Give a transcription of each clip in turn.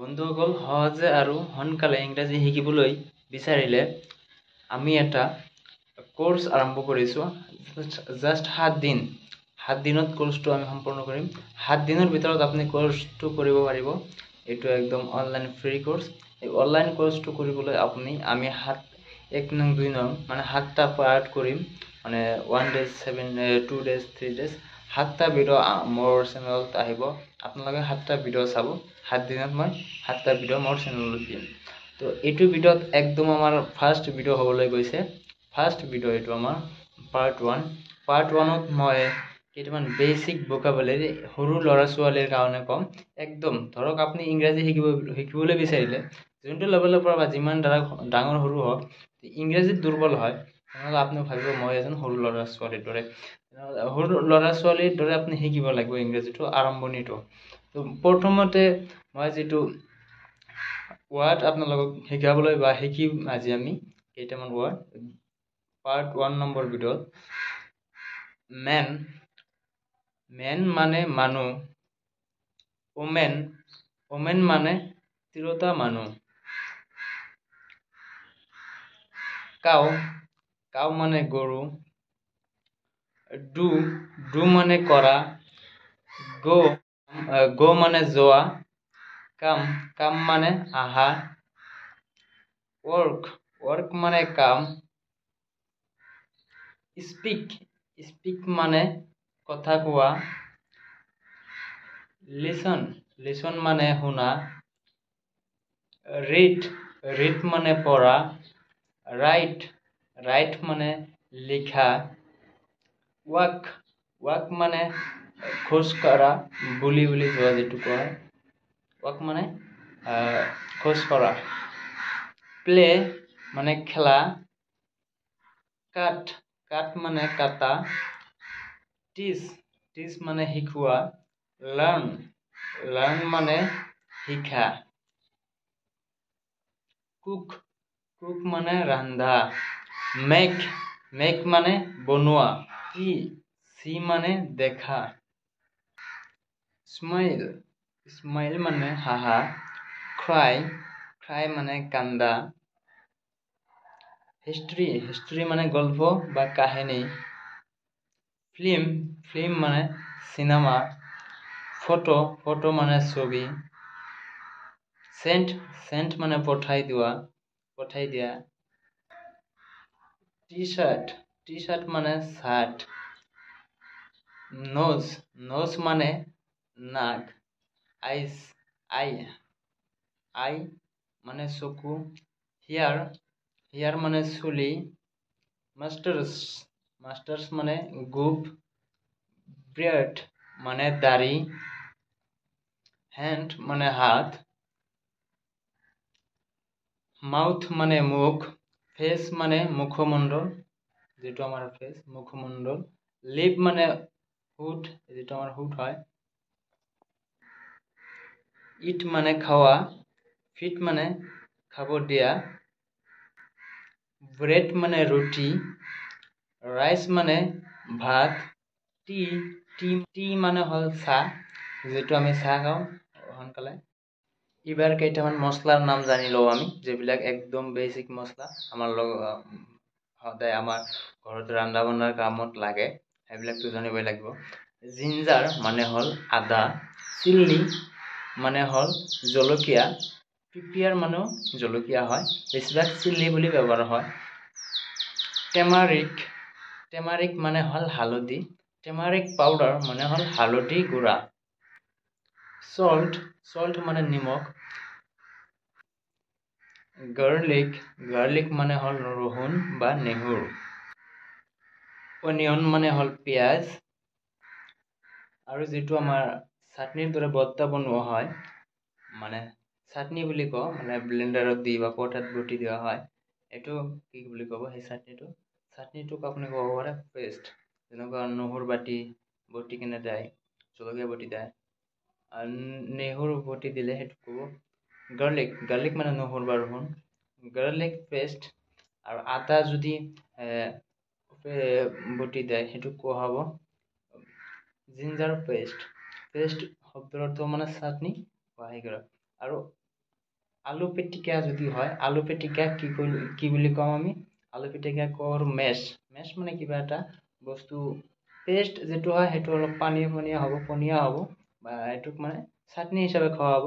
বন্ধুসকল সহজে আৰু সোনকালে ইংৰাজী শিকিবলৈ বিচাৰিলে আমি এটা কোৰ্স আৰম্ভ কৰিছো জাস্ট 7 দিন 7 দিনত কোৰ্সটো আমি সম্পূৰ্ণ কৰিম 7 দিনৰ ভিতৰত আপুনি কোৰ্সটো কৰিব পাৰিব এইটো একদম অনলাইন ফ্ৰী কোৰ্স এই অনলাইন কোৰ্সটো কৰিবলৈ আমি 1 নং 2 নং মানে 7টা পাৰ্ট কৰিম মানে 1 ডে 7 2 ডেজ 3 ডেজ 7টা ভিডিও মোৰ চেনেলত আহিব আপোনালোকে 7টা ভিডিও চাব 7 দিনত মই 7টা ভিডিও মোৰ চেনেলত দিম তো এইটো ভিডিওত একদম আমাৰ ফাৰ্স্ট ভিডিও হ'বলৈ গৈছে ফাৰ্স্ট ভিডিও এইটো আমাৰ পাৰ্ট 1ত মই কেইটামান বেসিক ভোকাবুলাৰি সৰু লৰা ছোৱালীৰ কাৰণে কম একদম ধৰক আপুনি ইংৰাজী শিকিবলৈ বিচাৰিলে যোনটো লেভেলৰ পৰা যিমান ডাঙৰ সৰু হওক ইংৰাজীত দুৰ্বল হয় তেনেহ'লে আপুনি ভাবিব মই এজন সৰু লৰা ছোৱালীৰ দৰে সৰু লৰা ছোৱালীৰ দৰে আপুনি শিকিব লাগিব ইংৰাজীটো আৰম্ভণিটো তো প্ৰথমতে মই যেটো ওয়ার্ড আপোনালোকক শিকাবলৈ বা শিকিম আজি আমি কেইটামান ওয়ার্ড পার্ট 1 নম্বৰ ভিডিওত মেন মানে মানুহ ওমেন মানে তিৰোতা মানুহ কাউ মানে গৰু ডু মানে কৰা গো মানে যোৱা কাম মানে আহা ওয়াৰ্ক মানে কাম স্পিক মানে কথা কোৱা লিসন মানে শুনা ৰিড মানে পঢ়া ৰাইট মানে লিখা ওয়াক মানে খোজ কাঢ়া বুলি যোৱা যেটো কয় ওয়াক মানে খোজ কাঢ়া প্লে মানে খেলা কাট মানে কাটা টিচ মানে শিকোৱা লাৰ্ন মানে শিকা কুক মানে ৰান্ধা মেক মানে বনোৱা সি মানে দেখা স্মাইল মানে হাহা ক্রাই মানে কান্দা হিস্ট্রি মানে গল্প বা কাহিনী ফিল্ম মানে সিনেমা ফটো মানে ছবি সেন্ট মানে পঠাই দিয়া টি শার্ট মানে শার্ট নোজ মানে নাক আই মানে চকু হিয়ার মানে চুলি মাস্টার্স মানে গোপ বিয়ার্ড মানে দাড়ি হ্যান্ড মানে হাত মাউথ মানে মুখ ফেস মানে মুখমণ্ডল যেটো আমার ফেস মুখমণ্ডল লিপ মানে হুট যেটো আমার হুট হয় ইট মানে খাওয়া ফিট মানে খাব দিয়া ব্রেড মানে রুটি রাইস মানে ভাত টি মানে হল চাহ যেটো আমি চাহ খাওঁ সোনকালে এবাৰ কেইটামান মছলাৰ নাম জানি লওঁ আমি যেবিলাক একদম বেসিক মছলা আমাৰ সদায় আমাৰ ঘৰত ৰান্ধা বঢ়াৰ কামত লাগে সেইবিলাকতো জানিবই লাগিব জিঞ্জাৰ মানে হল আদা চিলি মানে হল জলকীয়া প্ৰিপিয়াৰ মানে জলকীয়া হয় বেছিভাগ চিলি বুলি ব্যৱহাৰ হয় টেমাৰিক মানে হল হালধি টেমারিক পাউডার মানে হল হালধি গুঁড়া সল্ট মানে নিমখ গার্লিক মানে হল রহুন বা নেহুর অনিয়ন মানে হল পিঁয়াজ আৰু যেটো আমাৰ চাটনিৰ দৰে বটা বনোৱা হয় মানে চাটনি বুলি কওঁ মানে ব্লেন্ডাৰত দি বা পটাত বটি দিয়া হয় এটো কি বুলি ক'ব সেই চাটনিটোক আপুনি ক'ব পাৰে পেষ্ট যেনেকুৱা নহৰু বাটি বটি কিনে যায় জলকীয়া বটি যায় নেহুৰ বটি দিলে সেইটো ক'ব গাৰ্লিক মানে নহৰু বা ৰহুন গাৰ্লিক পেষ্ট আৰু আদা যদি বটি দেয় সেইটো কোৱা হ'ব জিঞ্জাৰ পেষ্ট শব্দৰ অৰ্থ মানে চাটনি বা আৰু আলু পিটিকা যদি হয়, আলু পিটিকা কি বুলি কওঁ আমি? আলু পিটিকা কওঁ মেছ। মেছ মানে কিবা এটা বস্তু পেষ্ট যিটো হয় সেইটো অলপ পনীয়া হ'ব বা এইটোক মানে চাটনি হিচাপে খোৱা হ'ব।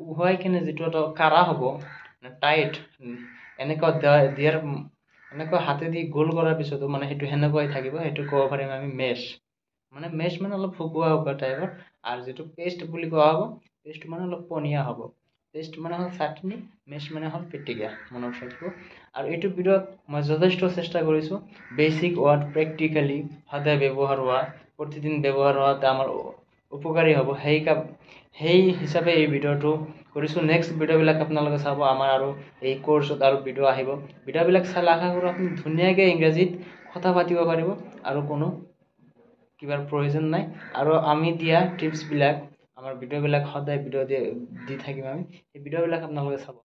উহাই কিনে যিটো এটা কাঢ়া হ'ব, টাইট, এনেকুৱা এনেকুৱা হাতেদি গোল কৰাৰ পিছতো মানে সেইটো সেনেকুৱাই থাকিব, সেইটো ক'ব পাৰিম আমি মেছ। মেছ মানে অলপ শুকুৱা টাইপৰ, আৰু যিটো পেষ্ট বুলি কোৱা হ'ব, পেষ্ট মানে অলপ পনীয়া হ'ব। পেষ্ট মানে হ'ল চাটনি, মেছ মানে হ'ল পিটিকা, মনত ৰাখিব। আৰু এইটো ভিডিঅ'ত মই যথেষ্ট চেষ্টা কৰিছোঁ বেচিক ৱৰ্ড প্ৰেক্টিকেলি সদায় ব্যৱহাৰ হোৱা, প্ৰতিদিন ব্যৱহাৰ হোৱাত আমাৰ উপকাৰী হ'ব, সেই হিচাপে এই ভিডিঅ'টো কৰিছোঁ। নেক্সট ভিডিঅ'বিলাক আপোনালোকে চাব, আমাৰ আৰু এই কোৰ্চত আৰু ভিডিঅ' আহিব। ভিডিঅ'বিলাক চালে আশা কৰোঁ আপুনি ধুনীয়াকৈ ইংৰাজীত কথা পাতিব পাৰিব আৰু কোনো কিবাৰ প্ৰয়োজন নাই। আৰু আমি দিয়া টিপছবিলাক, আমাৰ ভিডিঅ'বিলাক সদায় দি থাকিম আমি, এই ভিডিঅ'বিলাক আপোনালোকে চাব।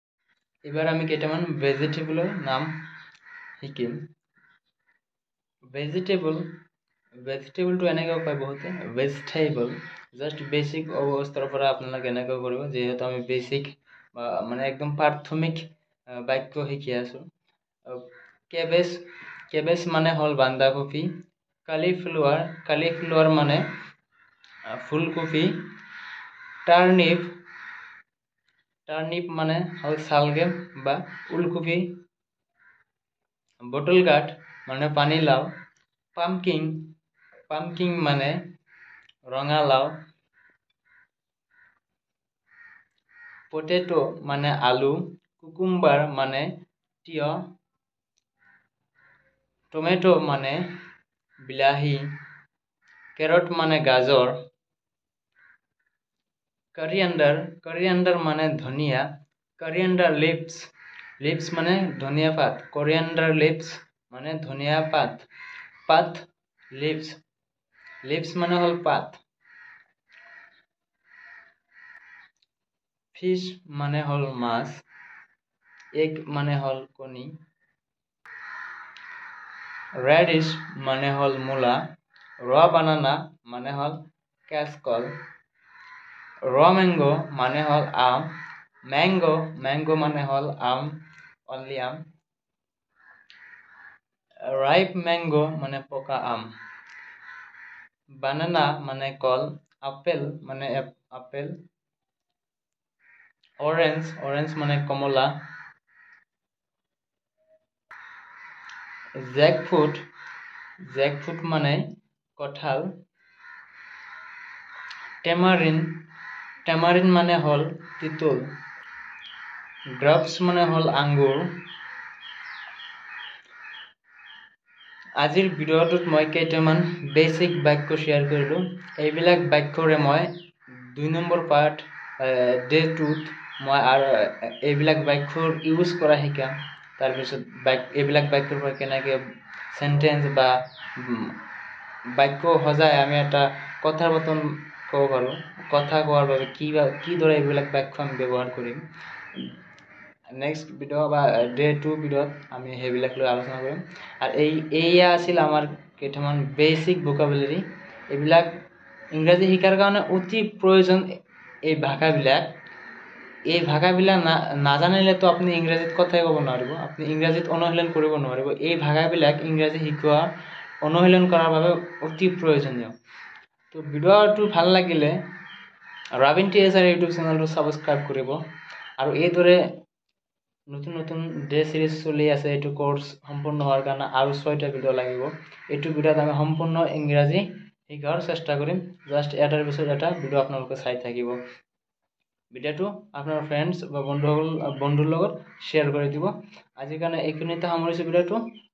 এইবাৰ আমি কেইটামান ভেজিটেবলৰ নাম শিকিম। ভেজিটেবলটো এনেকৈ কয় বহুতে, ভেজিটেবল। জাষ্ট বেচিক অৱস্থাৰ পৰা আপোনালোকে এনেকৈ কৰিব, যিহেতু আমি বেচিক মানে একদম প্ৰাথমিক বাক্য শিকি আছোঁ। কেবেজ মানে হ'ল বন্ধাকবি। কালিফ্লাৱাৰ মানে ফুলকবি। টাৰ্নিপ মানে হ'ল ছালগেম বা ওলকবি। বটল গাৰ্ড মানে পানীলাও। পামকিন মানে ৰঙালাও। পটেটো মানে আলু। কুকুম্বাৰ মানে তিয়ঁহ। টমেটো মানে বিলাহী। কেৰট মানে গাজৰ। কৰিয়েণ্ডাৰ মানে ধনিয়া। কৰিয়েণ্ডাৰ লিভছ মানে ধনিয়া পাত। কৰিয়েণ্ডাৰ লিভছ মানে ধনিয়া পাত। লিভছ মানে হ'ল পাত। ফিছ মানে হ'ল মাছ। এগ মানে হ'ল কণী। ৰেডিছ মানে হ'ল মূলা। ৰ বানানা মানে হ'ল কাঁচকল। ৰ মেংগো মানে হ'ল আম। মেংগো মানে হ'ল আম, অনলি আম। ৰাইপ মেংগো মানে পকা আম। বানানা মানে কল। আপেল মানে আপেল। অৰেঞ্জ মানে কমলা। জেকফ্ৰুট মানে কঁঠাল। টেমাৰিন মানে হ'ল তিতুল। গ্ৰাপছ মানে হ'ল আঙুৰ। আজিৰ ভিডিঅ'টোত মই কেইটামান বেচিক বাক্য শ্বেয়াৰ কৰিলোঁ। এইবিলাক বাক্যৰে মই 2 নম্বৰ পাৰ্ট ডে 2ত মই আৰু এইবিলাক বাক্যৰ ইউজ কৰা শিকাম। তাৰপিছত এইবিলাক বাক্যৰ পৰা কেনেকৈ চেণ্টেঞ্চ বা বাক্য সজাই আমি এটা কথাৰ বতন ক'ব পাৰোঁ, কথা কোৱাৰ বাবে কিদৰে এইবিলাক বাক্য আমি ব্যৱহাৰ কৰিম। নেক্সট ভিডিঅ' বা ডে 2 ভিডিঅ'ত আমি সেইবিলাক লৈ আলোচনা কৰিম। আৰু এয়া আছিল আমাৰ কেইটামান বেচিক ভোকাবুলাৰী। এইবিলাক ইংৰাজী শিকাৰ কাৰণে অতি প্ৰয়োজন। এই ভাষাবিলাক নাজানিলেতো আপুনি ইংৰাজীত কথাই ক'ব নোৱাৰিব, আপুনি ইংৰাজীত অনুশীলন কৰিব নোৱাৰিব। এই ভাষাবিলাক ইংৰাজী শিকোৱা, অনুশীলন কৰাৰ বাবে অতি প্ৰয়োজনীয়। তো ভিডিঅ'টো ভাল লাগিলে ৰাবিন TSR ইউটিউব চেনেলটো ছাবস্ক্ৰাইব কৰিব। আৰু এইদৰে নতুন ডে চিৰিজ চলি আছে। এইটো কোৰ্চ সম্পূৰ্ণ হোৱাৰ কাৰণে আৰু 6টা ভিডিঅ' লাগিব। এইটো ভিডিঅ'ত আমি সম্পূৰ্ণ ইংৰাজী শিকাৰ চেষ্টা কৰিম। জাষ্ট এটাৰ পিছত এটা ভিডিঅ' আপোনালোকে চাই থাকিব। ভিডিঅ'টো আপোনাৰ ফ্ৰেণ্ডছ বা বন্ধুৰ লগত শ্বেয়াৰ কৰি দিব। আজিৰ কাৰণে এইখিনিতে সামৰিছোঁ ভিডিঅ'টো।